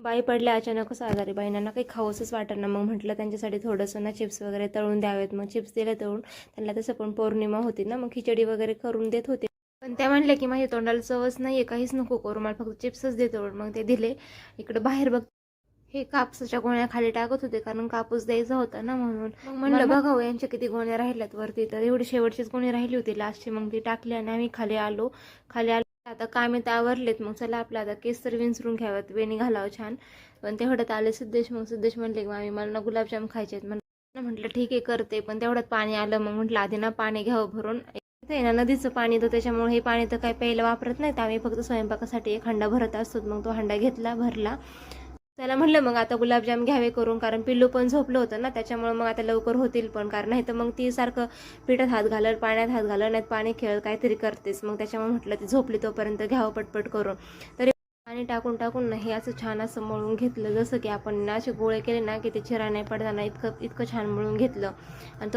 बाई पडल्या अचानकच आजारी. बाईंना काही खावंसच वाटेना. मग म्हटलं त्यांच्यासाठी थोडंसं ना चिप्स वगैरे तळून द्यावेत. मग चिप्स दिले तळून त्यांना. तसं पण पौर्णिमा होती ना, मग खिचडी वगैरे करून देत होते. पण त्या म्हणल्या की माझ्या तोंडाला चवच नाहीये, काहीच नको करू, मला फक्त चिप्सच दे तळून. मग ते दिले. इकडं बाहेर बघ हे कापसाच्या गोण्या खाली टाकत होते, कारण कापूस द्यायचा होता ना, म्हणून. मग म्हणलं बघावं यांच्या किती गोण्या राहिल्यात वरती. तर एवढी शेवटचीच गोणी राहिली होती लास्टची. मग ती टाकली आणि आम्ही खाली आलो. आता कामे तर आवरलेत. मग चला आपलं आता केस तर विंचरून घ्यावेत, वेणी घालावं छान. पण तेवढ्यात आले सिद्धेश. मग सिद्धेश म्हणले मामी मला ना गुलाबजाम खायचे आहेत. म्हटलं ठीक आहे करते. पण तेवढ्यात पाणी आलं. मग म्हटलं आधी ना पाणी घ्यावं भरून. इथे ना नदीचं पाणी, तर त्याच्यामुळे हे पाणी तर काही प्यायला वापरत नाहीत आम्ही, फक्त स्वयंपाकासाठी एक हंडा भरत असतो. मग तो हंडा घेतला, भरला. त्याला म्हटलं मग आता गुलाबजाम घ्यावे करून, कारण पिल्लू पण झोपलं होतं ना, त्याच्यामुळे मग आता लवकर होतील पण. कारण नाही तर मग ती सारखं पिठात हात घालत, पाण्यात हात घालत, नाहीत पाणी खेळत काहीतरी करतेस. मग त्याच्यामुळे म्हटलं ती झोपली तोपर्यंत घ्यावं पटपट करून. तरी पाणी टाकून टाकून ना हे असं छान असं मळून घेतलं. जसं की आपण ना असे गोळे केले ना की ते चिरा नाही पडताना इतकं छान मळून घेतलं. आणि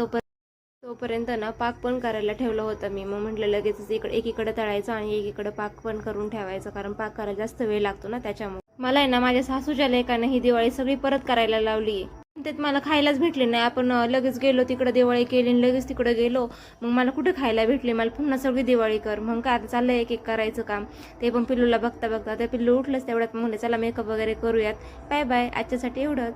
तोपर्यंत ना पाक पण करायला ठेवलं होतं मी. मग म्हटलं लगेच एकीकडे तळायचं आणि एकीकडे पाक पण करून ठेवायचं, कारण पाक करायला जास्त वेळ लागतो ना, त्याच्यामुळे. मला आहे ना माझ्या सासूच्या लेकाने ही दिवाळी सगळी परत करायला लावली. त्यात मला खायलाच भेटले नाही. आपण लगेच गेलो तिकडे, दिवाळी केली आणि लगेच तिकडे गेलो. मग मला कुठे खायला भेटली. मला पुन्हा सगळी दिवाळी कर. मग काय आता चाललंय एक एक करायचं काम. ते पण पिल्लूला बघता बघता ते पिल्लू उठलंच तेवढ्यात. म्हणले चला मेकअप वगैरे करूयात. बाय बाय, आजच्यासाठी एवढंच.